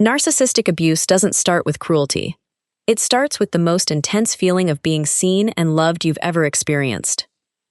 Narcissistic abuse doesn't start with cruelty. It starts with the most intense feeling of being seen and loved you've ever experienced.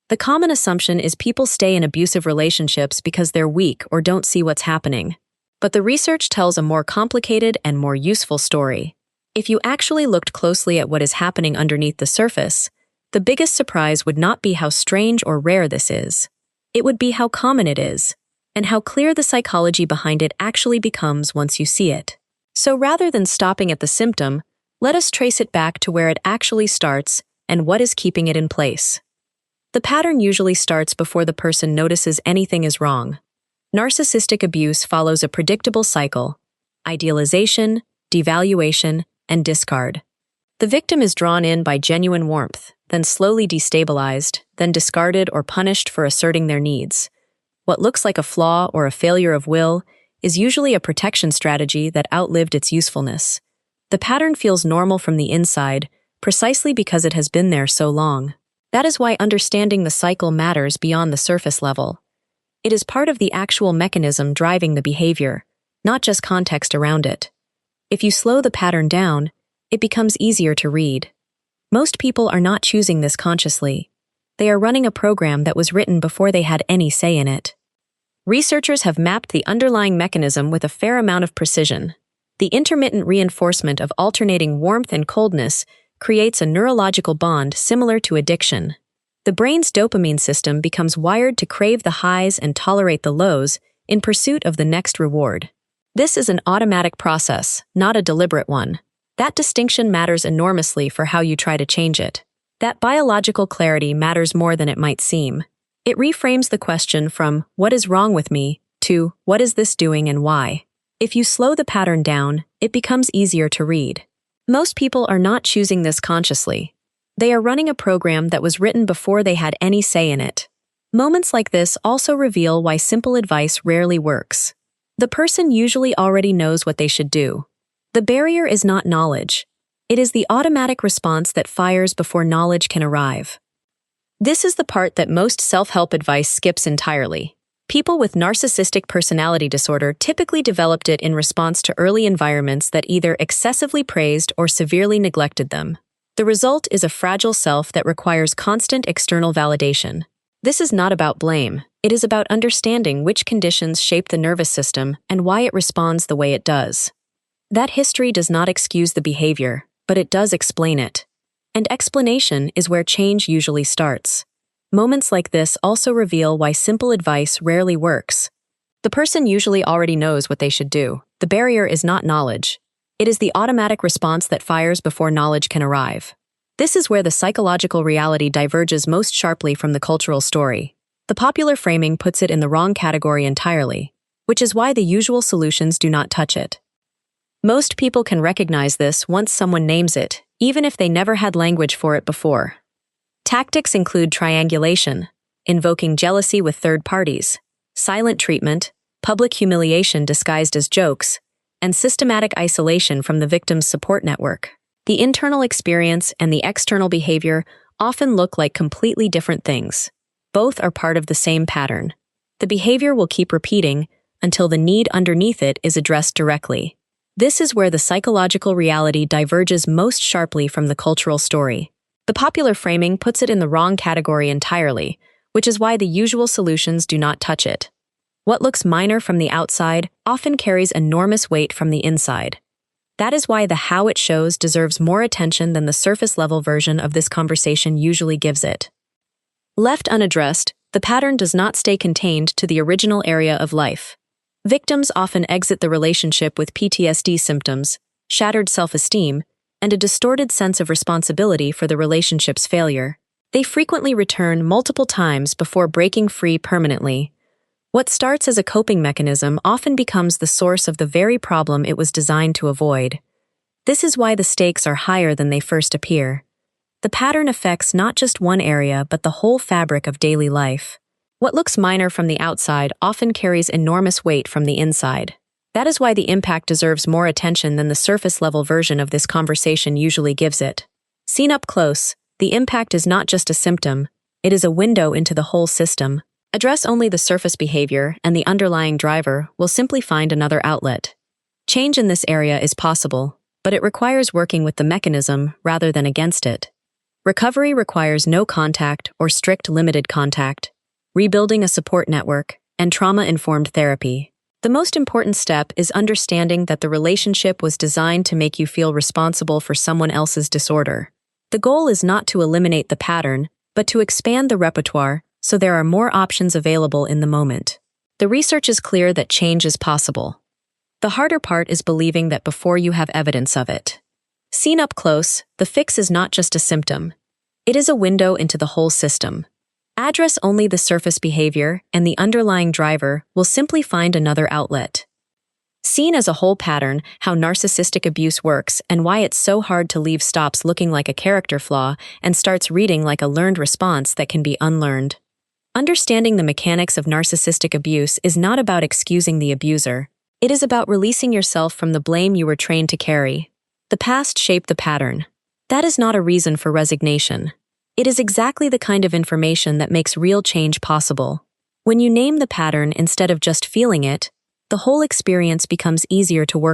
The common assumption is people stay in abusive relationships because they're weak or don't see what's happening. But the research tells a more complicated and more useful story. If you actually looked closely at what is happening underneath the surface, the biggest surprise would not be how strange or rare this is. It would be how common it is, and how clear the psychology behind it actually becomes once you see it. So rather than stopping at the symptom, let us trace it back to where it actually starts and what is keeping it in place. The pattern usually starts before the person notices anything is wrong. Narcissistic abuse follows a predictable cycle: idealization, devaluation, and discard. The victim is drawn in by genuine warmth, then slowly destabilized, then discarded or punished for asserting their needs. What looks like a flaw or a failure of will is usually a protection strategy that outlived its usefulness. The pattern feels normal from the inside, precisely because it has been there so long. That is why understanding the cycle matters beyond the surface level. It is part of the actual mechanism driving the behavior, not just context around it. If you slow the pattern down, it becomes easier to read. Most people are not choosing this consciously. They are running a program that was written before they had any say in it. Researchers have mapped the underlying mechanism with a fair amount of precision. The intermittent reinforcement of alternating warmth and coldness creates a neurological bond similar to addiction. The brain's dopamine system becomes wired to crave the highs and tolerate the lows in pursuit of the next reward. This is an automatic process, not a deliberate one. That distinction matters enormously for how you try to change it. That biological clarity matters more than it might seem. It reframes the question from "what is wrong with me" to "what is this doing and why?" If you slow the pattern down, it becomes easier to read. Most people are not choosing this consciously. They are running a program that was written before they had any say in it. Moments like this also reveal why simple advice rarely works. The person usually already knows what they should do. The barrier is not knowledge. It is the automatic response that fires before knowledge can arrive. This is the part that most self-help advice skips entirely. People with narcissistic personality disorder typically developed it in response to early environments that either excessively praised or severely neglected them. The result is a fragile self that requires constant external validation. This is not about blame. It is about understanding which conditions shape the nervous system and why it responds the way it does. That history does not excuse the behavior, but it does explain it. And explanation is where change usually starts. Moments like this also reveal why simple advice rarely works. The person usually already knows what they should do. The barrier is not knowledge. It is the automatic response that fires before knowledge can arrive. This is where the psychological reality diverges most sharply from the cultural story. The popular framing puts it in the wrong category entirely, which is why the usual solutions do not touch it. Most people can recognize this once someone names it, even if they never had language for it before. Tactics include triangulation, invoking jealousy with third parties, silent treatment, public humiliation disguised as jokes, and systematic isolation from the victim's support network. The internal experience and the external behavior often look like completely different things. Both are part of the same pattern. The behavior will keep repeating until the need underneath it is addressed directly. This is where the psychological reality diverges most sharply from the cultural story. The popular framing puts it in the wrong category entirely, which is why the usual solutions do not touch it. What looks minor from the outside often carries enormous weight from the inside. That is why the how it shows deserves more attention than the surface-level version of this conversation usually gives it. Left unaddressed, the pattern does not stay contained to the original area of life. Victims often exit the relationship with PTSD symptoms, shattered self-esteem, and a distorted sense of responsibility for the relationship's failure. They frequently return multiple times before breaking free permanently. What starts as a coping mechanism often becomes the source of the very problem it was designed to avoid. This is why the stakes are higher than they first appear. The pattern affects not just one area but the whole fabric of daily life. What looks minor from the outside often carries enormous weight from the inside. That is why the impact deserves more attention than the surface-level version of this conversation usually gives it. Seen up close, the impact is not just a symptom, it is a window into the whole system. Address only the surface behavior, and the underlying driver will simply find another outlet. Change in this area is possible, but it requires working with the mechanism rather than against it. Recovery requires no contact or strict limited contact, rebuilding a support network, and trauma-informed therapy. The most important step is understanding that the relationship was designed to make you feel responsible for someone else's disorder. The goal is not to eliminate the pattern, but to expand the repertoire so there are more options available in the moment. The research is clear that change is possible. The harder part is believing that before you have evidence of it. Seen up close, the fix is not just a symptom. It is a window into the whole system. Address only the surface behavior, and the underlying driver will simply find another outlet. Seen as a whole pattern, how narcissistic abuse works and why it's so hard to leave stops looking like a character flaw and starts reading like a learned response that can be unlearned. Understanding the mechanics of narcissistic abuse is not about excusing the abuser. It is about releasing yourself from the blame you were trained to carry. The past shaped the pattern. That is not a reason for resignation. It is exactly the kind of information that makes real change possible. When you name the pattern instead of just feeling it, the whole experience becomes easier to work